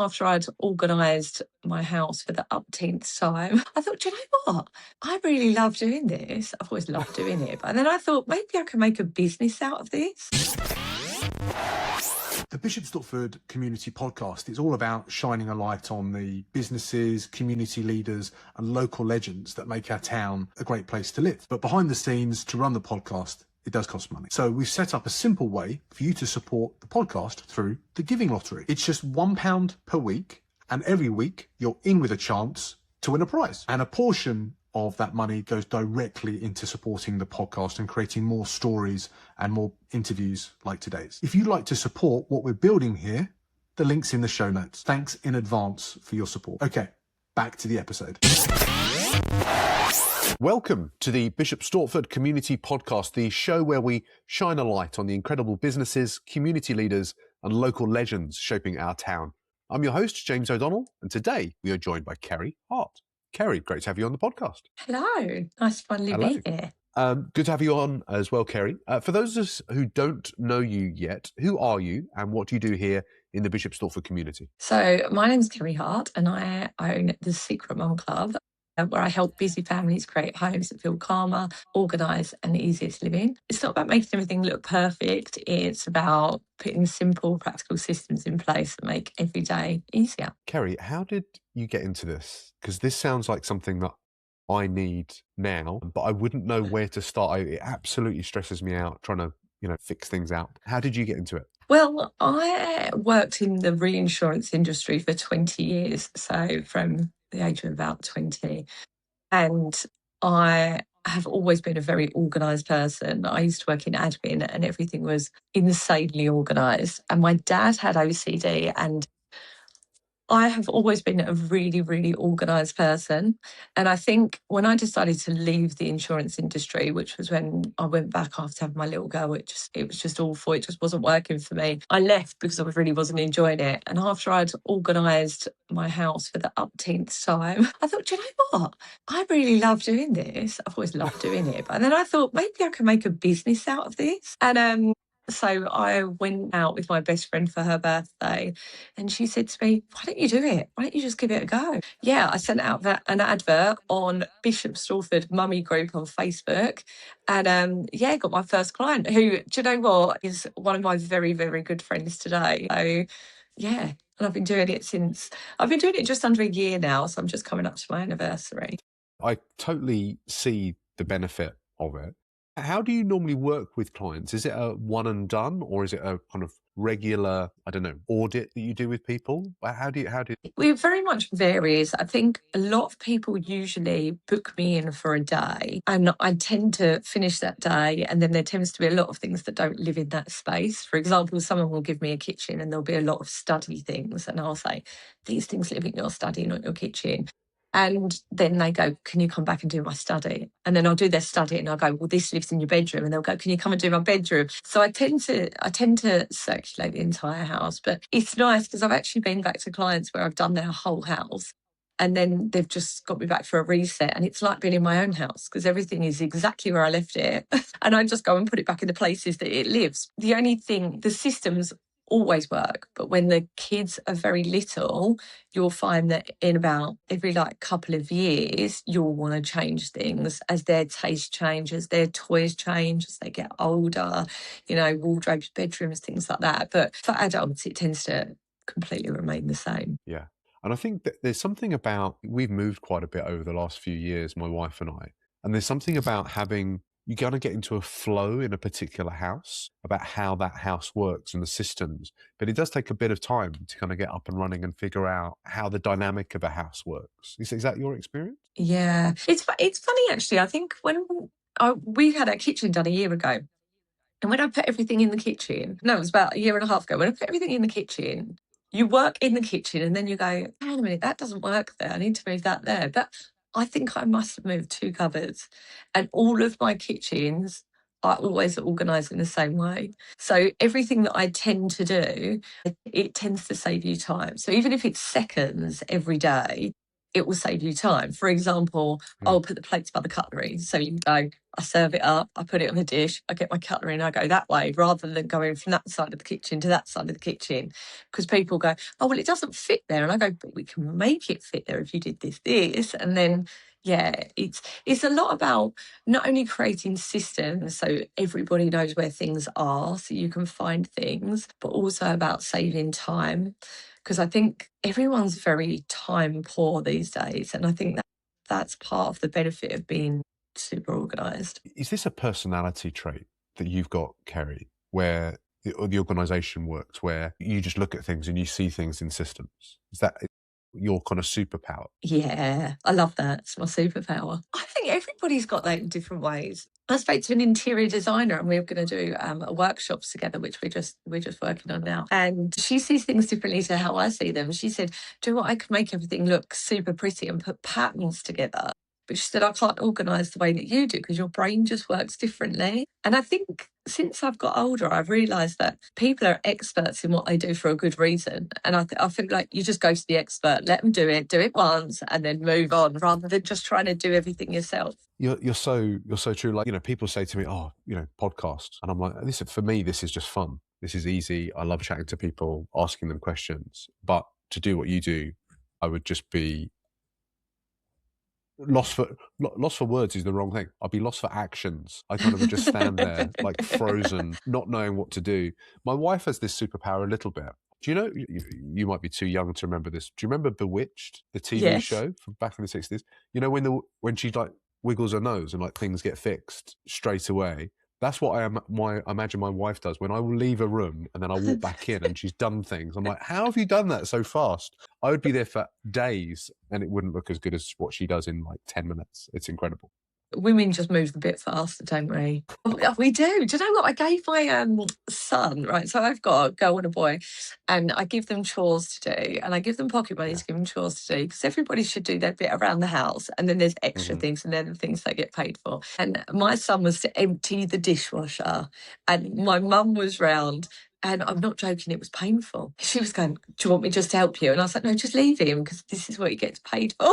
After I'd organised my house for the upteenth time, I thought, do you know what? I really love doing this. I've always loved doing it. But then I thought maybe I can make a business out of this. The Bishop Stortford Community Podcast is all about shining a light on the businesses, community leaders and local legends that make our town a great place to live. But behind the scenes, to run the podcast, it does cost money. So we've set up a simple way for you to support the podcast through the Giving Lottery. It's just £1 per week, and every week you're in with a chance to win a prize. And a portion of that money goes directly into supporting the podcast and creating more stories and more interviews like today's. If you'd like to support what we're building here, the link's in the show notes. Thanks in advance for your support. Okay, back to the episode. Welcome to the Bishop Stortford Community Podcast, the show where we shine a light on the incredible businesses, community leaders and local legends shaping our town. I'm your host, James O'Donnell, and today we are joined by Kerry Hart. Kerry, great to have you on the podcast. Hello. Nice to finally be here. Good to have you on as well, Kerry. For those of us who don't know you yet, who are you and what do you do here in the Bishop Stortford community? So my name's Kerry Hart and I own the Secret Mum Club, where I help busy families create homes that feel calmer, organised and easier to live in. It's not about making everything look perfect. It's about putting simple, practical systems in place that make every day easier. Kerry, how did you get into this? Because this sounds like something that I need now, but I wouldn't know where to start. It absolutely stresses me out trying to, fix things out. How did you get into it? Well, I worked in the reinsurance industry for 20 years, so from the age of about 20. And I have always been a very organised person. I used to work in admin and everything was insanely organised. And my dad had OCD and I have always been a really, really organised person. And I think when I decided to leave the insurance industry, which was when I went back after having my little girl, it was just awful. It just wasn't working for me. I left because I really wasn't enjoying it. And after I'd organised my house for the upteenth time, I thought, do you know what? I really love doing this. I've always loved doing it. But then I thought maybe I can make a business out of this. And so I went out with my best friend for her birthday and she said to me, why don't you do it? Why don't you just give it a go? Yeah, I sent out an advert on Bishop Stortford Mummy Group on Facebook and got my first client who, do you know what, is one of my very, very good friends today. So yeah, and I've been doing it just under a year now. So I'm just coming up to my anniversary. I totally see the benefit of it. How do you normally work with clients? Is it a one and done or is it a kind of regular, audit that you do with people? How do you? It very much varies. I think a lot of people usually book me in for a day and I tend to finish that day and then there tends to be a lot of things that don't live in that space. For example, someone will give me a kitchen and there'll be a lot of study things and I'll say, these things live in your study, not your kitchen. And then they go, can you come back and do my study? And then I'll do their study and I'll go, well, this lives in your bedroom. And they'll go, can you come and do my bedroom? So I tend to circulate the entire house. But it's nice because I've actually been back to clients where I've done their whole house. And then they've just got me back for a reset. And it's like being in my own house because everything is exactly where I left it. And I just go and put it back in the places that it lives. The only thing, the systems always work, but when the kids are very little, you'll find that in about every couple of years, you'll want to change things as their taste changes, their toys change as they get older, wardrobes, bedrooms, things like that. But for adults, it tends to completely remain the same. Yeah. And I think that there's something about, we've moved quite a bit over the last few years, my wife and I, and there's something about you got to get into a flow in a particular house about how that house works and the systems. But it does take a bit of time to kind of get up and running and figure out how the dynamic of a house works. Is that your experience? Yeah. It's funny, actually. I think when we had our kitchen done a year ago, and when I put everything in the kitchen, it was about a year and a half ago, when I put everything in the kitchen, you work in the kitchen and then you go, hang on a minute, that doesn't work there. I need to move that there. But I think I must have moved 2 cupboards and all of my kitchens are always organised in the same way. So everything that I tend to do, it tends to save you time. So even if it's seconds every day, it will save you time. For example, I'll put the plates by the cutlery. So you go, I serve it up, I put it on the dish, I get my cutlery and I go that way, rather than going from that side of the kitchen to that side of the kitchen. Because people go, oh, well, it doesn't fit there. And I go, but we can make it fit there if you did this. And then, yeah, it's a lot about not only creating systems so everybody knows where things are, so you can find things, but also about saving time. Because I think everyone's very time poor these days. And I think that's part of the benefit of being super organised. Is this a personality trait that you've got, Kerry, where the organisation works, where you just look at things and you see things in systems? Is that your kind of superpower? Yeah, I love that. It's my superpower. I think everybody's got that in different ways. I spoke to an interior designer and we were going to do a workshops together, which we're just working on now. And she sees things differently to how I see them. She said, do what I can make everything look super pretty and put patterns together. But she said, I can't organise the way that you do because your brain just works differently. And I think since I've got older, I've realised that people are experts in what they do for a good reason. And I feel like you just go to the expert, let them do it once, and then move on, rather than just trying to do everything yourself. You're so true. Like, people say to me, oh, podcasts. And I'm like, listen, for me, this is just fun. This is easy. I love chatting to people, asking them questions. But to do what you do, I would just be lost for words is the wrong thing. I'd be lost for actions. I kind of would just stand there like frozen, not knowing what to do. My wife has this superpower a little bit. Do you know, you might be too young to remember this. Do you remember Bewitched, the TV Yes. show from back in the 60s? You know, when she like wiggles her nose and like things get fixed straight away. That's what I imagine my wife does when I will leave a room and then I walk back in and she's done things. I'm like, how have you done that so fast? I would be there for days and it wouldn't look as good as what she does in like 10 minutes. It's incredible. Women just move a bit faster, don't we? We do. Do you know what? I gave my son, right? So I've got a girl and a boy, and I give them chores to do, and I give them pocket money to give them chores to do, because everybody should do their bit around the house, and then there's extra things, and they're the things they get paid for. And my son was to empty the dishwasher, and my mum was round. And I'm not joking, it was painful. She was going, do you want me just to help you? And I was like, no, just leave him, because this is what he gets paid for.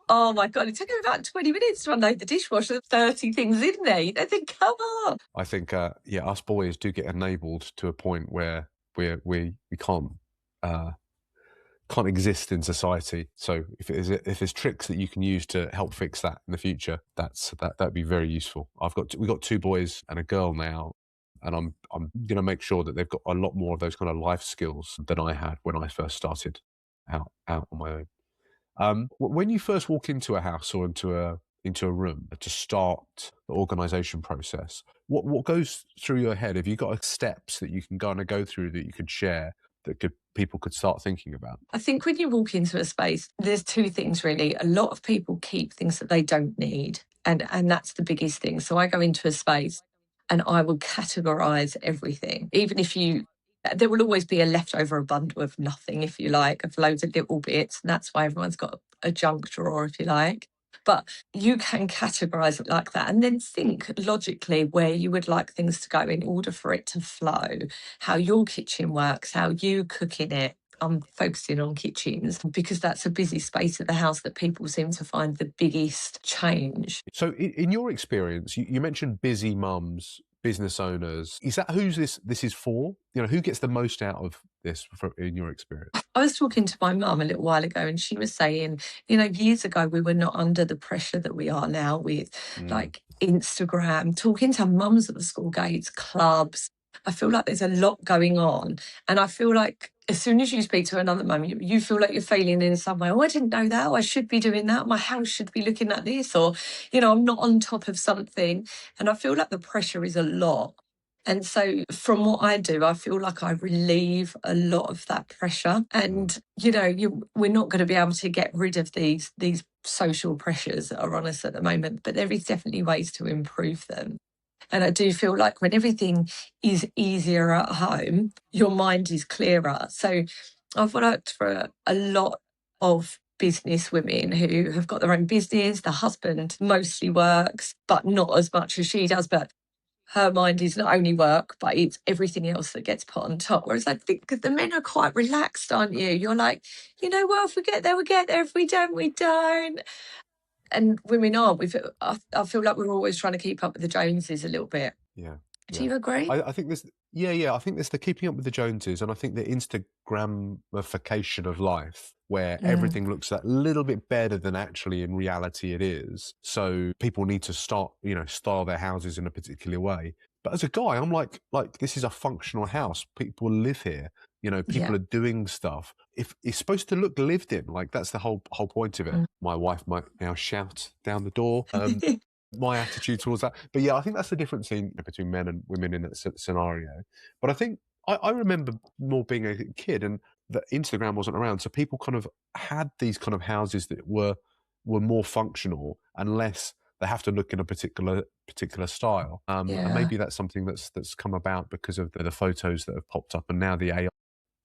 Oh my God, it took him about 20 minutes to unload the dishwasher, 30 things in there. I think, come on. I think, us boys do get enabled to a point where we can't exist in society. So if there's tricks that you can use to help fix that in the future, that'd be very useful. We've got 2 boys and a girl now. And I'm going to make sure that they've got a lot more of those kind of life skills than I had when I first started out on my own. When you first walk into a house or into a room to start the organisation process, what goes through your head? Have you got steps that you can kind of go through that you could share that people could start thinking about? I think when you walk into a space, there's 2 things really. A lot of people keep things that they don't need, and that's the biggest thing. So I go into a space and I will categorise everything. Even if there will always be a leftover bundle of nothing, if you like, of loads of little bits. And that's why everyone's got a junk drawer, if you like. But you can categorise it like that and then think logically where you would like things to go in order for it to flow, how your kitchen works, how you cook in it. I'm focusing on kitchens because that's a busy space at the house that people seem to find the biggest change. So in your experience, you mentioned busy mums, business owners. Is that who this is for? Who gets the most out of this in your experience? I was talking to my mum a little while ago and she was saying, years ago we were not under the pressure that we are now with like Instagram, talking to mums at the school gates, clubs. I feel like there's a lot going on. And I feel like as soon as you speak to another mum, you feel like you're failing in some way. Oh, I didn't know that. Oh, I should be doing that. My house should be looking like this. Or, I'm not on top of something. And I feel like the pressure is a lot. And so from what I do, I feel like I relieve a lot of that pressure. And, we're not going to be able to get rid of these social pressures that are on us at the moment, but there is definitely ways to improve them. And I do feel like when everything is easier at home, your mind is clearer. So I've worked for a lot of business women who have got their own business. The husband mostly works, but not as much as she does. But her mind is not only work, but it's everything else that gets put on top. Whereas I think the men are quite relaxed, aren't you? You're like, you know what, if we get there, we get there. If we don't, we don't. And women aren't. I feel like we're always trying to keep up with the Joneses a little bit. Yeah. Do Yeah. you agree? I think this, yeah, I think there's the keeping up with the Joneses, and I think the Instagramification of life, where everything looks that little bit better than actually in reality it is. So people need to start, style their houses in a particular way. But as a guy, I'm like this is a functional house. People live here. People Yeah. are doing stuff. If it's supposed to look lived in, like that's the whole point of it. My wife might now shout down the door. My attitude towards that. But yeah, I think that's the difference between men and women in that scenario. But I think I remember more being a kid and that Instagram wasn't around. So people kind of had these kind of houses that were more functional and less they have to look in a particular style. And Yeah. maybe that's something that's come about because of the photos that have popped up and now the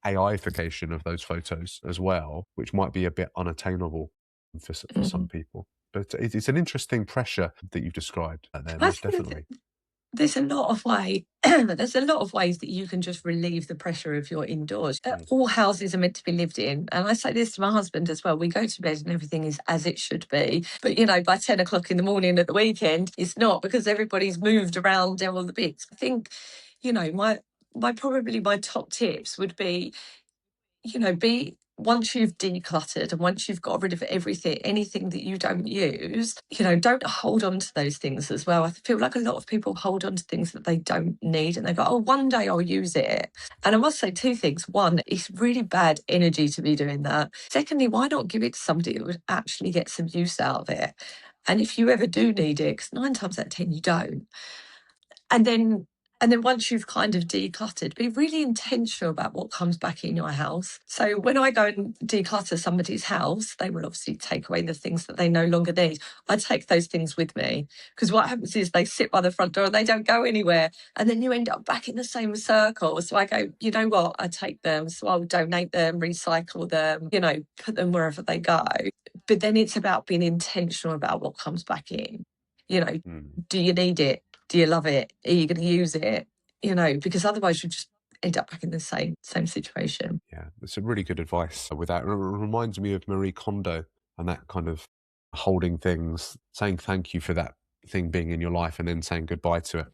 AIification of those photos as well, which might be a bit unattainable for some people. But it's an interesting pressure that you've described there, I most think definitely. there's a lot of there's a lot of ways that you can just relieve the pressure of your indoors. All houses are meant to be lived in. And I say this to my husband as well. We go to bed and everything is as it should be. But, by 10 o'clock in the morning at the weekend, it's not because everybody's moved around all the bits. I think, my top tips would be, once you've decluttered and once you've got rid of anything that you don't use, don't hold on to those things as well. I feel like a lot of people hold on to things that they don't need and they go, oh, one day I'll use it. And I must say two things. One, it's really bad energy to be doing that. Secondly, why not give it to somebody who would actually get some use out of it? And if you ever do need it, because 9 times out of 10 you don't. And then once you've kind of decluttered, be really intentional about what comes back in your house. So when I go and declutter somebody's house, they will obviously take away the things that they no longer need. I take those things with me because what happens is they sit by the front door and they don't go anywhere. And then you end up back in the same circle. So I go, you know what? I take them. So I'll donate them, recycle them, put them wherever they go. But then it's about being intentional about what comes back in. Do you need it? Do you love it? Are you going to use it? Because otherwise you just end up back in the same situation. Yeah, that's a really good advice with that. It reminds me of Marie Kondo and that kind of holding things, saying thank you for that thing being in your life and then saying goodbye to it.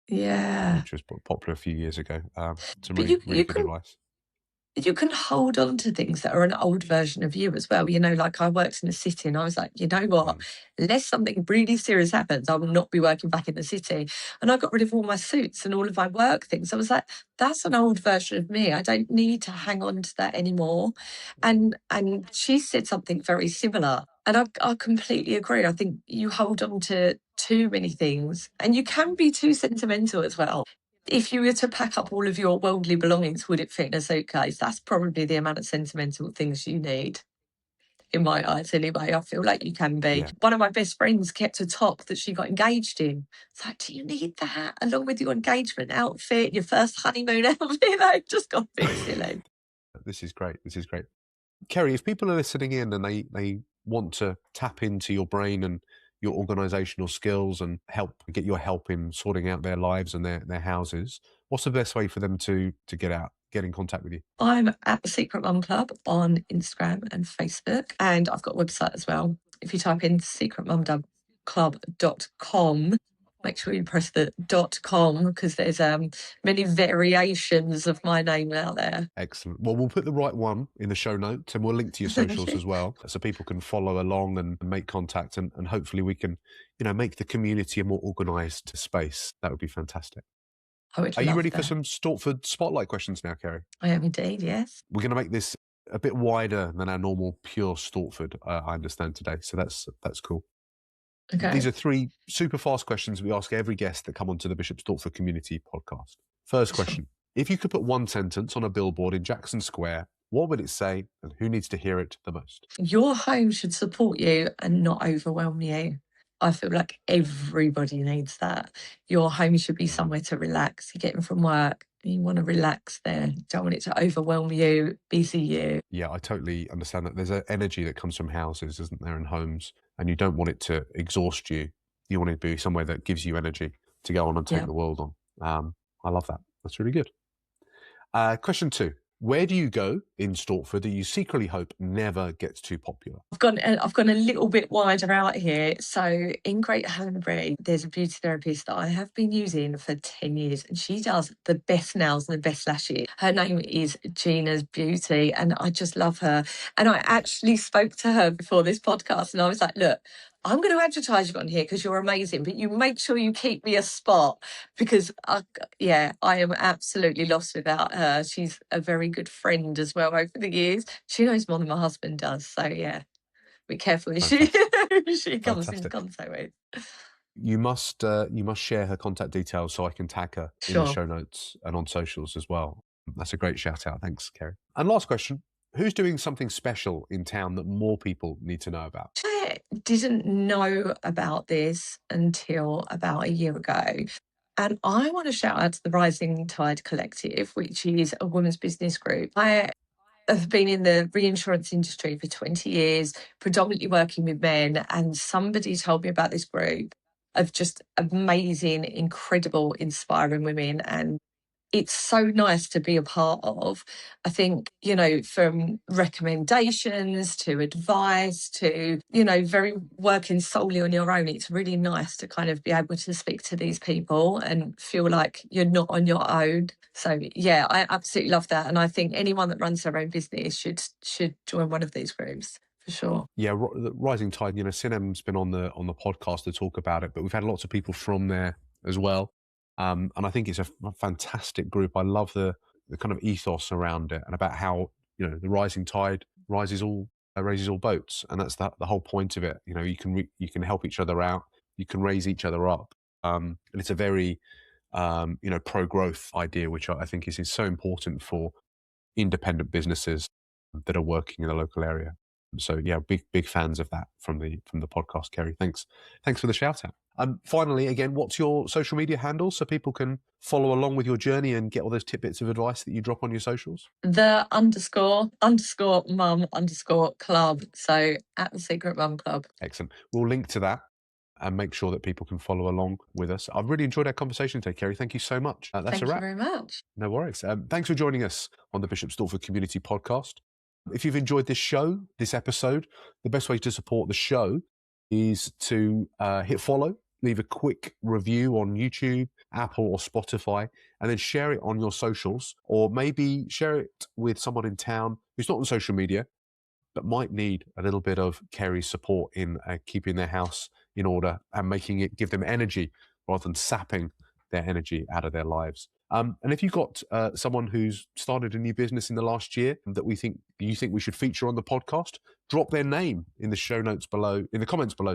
Yeah. Which was popular a few years ago. Some But really good advice. You can hold on to things that are an old version of you as well. Like I worked in the city and I was like, you know what? Unless something really serious happens, I will not be working back in the city. And I got rid of all my suits and all of my work things. I was like, that's an old version of me. I don't need to hang on to that anymore. And she said something very similar. And I completely agree. I think you hold on to too many things and you can be too sentimental as well. If you were to pack up all of your worldly belongings, would it fit in a suitcase? That's probably the amount of sentimental things you need. In my eyes, anyway, I feel like you can be. Yeah. One of my best friends kept a top that she got engaged in. It's like, do you need that? Along with your engagement outfit, your first honeymoon outfit? They just got a bit silly. This is great. Kerry, if people are listening in and they want to tap into your brain and your organizational skills and get your help in sorting out their lives and their houses, what's the best way for them to get in contact with you? I'm at the Secret Mum Club on Instagram and Facebook, and I've got a website as well. If you type in secretmumclub.com, make sure you press the .com because there's many variations of my name out there. Excellent. Well, we'll put the right one in the show notes and we'll link to your socials as well so people can follow along and make contact and hopefully we can, make the community a more organised space. That would be fantastic. Are you ready for some Stortford Spotlight questions now, Kerry? I am indeed, yes. We're going to make this a bit wider than our normal pure Stortford, I understand today. So that's cool. Okay. These are 3 super fast questions we ask every guest that come onto the Bishop Stortford Community podcast. First question. If you could put one sentence on a billboard in Jackson Square, what would it say and who needs to hear it the most? Your home should support you and not overwhelm you. I feel like everybody needs that. Your home should be somewhere to relax. You're getting from work, you want to relax there. You don't want it to overwhelm you, busy you. Yeah, I totally understand that. There's an energy that comes from houses, isn't there, and homes, and you don't want it to exhaust you. You want it to be somewhere that gives you energy. to go on and take Yeah. the world on. I love that. That's really good. Question 2. Where do you go in Stortford that you secretly hope never gets too popular? I've gone a little bit wider out here. So in Great Hanbury, there's a beauty therapist that I have been using for 10 years, and she does the best nails and the best lashes. Her name is Gina's Beauty, and I just love her. And I actually spoke to her before this podcast, and I was like, look, I'm going to advertise you on here because you're amazing, but you make sure you keep me a spot because, I am absolutely lost without her. She's a very good friend as well over the years. She knows more than my husband does. So, yeah, be careful who she comes in Fantastic. contact with. You must share her contact details so I can tag her in the Sure. show notes and on socials as well. That's a great shout out. Thanks, Kerry. And last question. Who's doing something special in town that more people need to know about? I didn't know about this until about a year ago. And I want to shout out to the Rising Tide Collective, which is a women's business group. I have been in the reinsurance industry for 20 years, predominantly working with men. And somebody told me about this group of just amazing, incredible, inspiring women. And it's so nice to be a part of. I think, from recommendations to advice to, very working solely on your own, it's really nice to kind of be able to speak to these people and feel like you're not on your own. So yeah, I absolutely love that. And I think anyone that runs their own business should join one of these groups for sure. Yeah, the Rising Tide. Sinem's been on the podcast to talk about it, but we've had lots of people from there as well. And I think it's a fantastic group. I love the kind of ethos around it and about how the rising tide raises all boats, and that's the whole point of it. You can help each other out, you can raise each other up, and it's a very pro growth idea, which I think is so important for independent businesses that are working in the local area. So yeah, big fans of that from the podcast, Kerry. Thanks for the shout out. Finally, again, what's your social media handle so people can follow along with your journey and get all those tidbits of advice that you drop on your socials? The __mum_club. So at the Secret Mum Club. Excellent. We'll link to that and make sure that people can follow along with us. I've really enjoyed our conversation today, Kerry. Thank you so much. That's Thank a you wrap. very much. No worries. Thanks for joining us on the Bishop Stortford Community Podcast. If you've enjoyed this episode, the best way to support the show is to hit follow, leave a quick review on YouTube, Apple, or Spotify, and then share it on your socials, or maybe share it with someone in town who's not on social media, but might need a little bit of Kerry's support in keeping their house in order and making it give them energy rather than sapping their energy out of their lives. And if you've got someone who's started a new business in the last year that you think we should feature on the podcast, drop their name in the show notes below, in the comments below,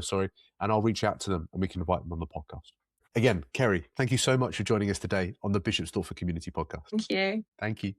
and I'll reach out to them and we can invite them on the podcast. Again, Kerry, thank you so much for joining us today on the Bishop Stortford Community Podcast. Thank you. Thank you.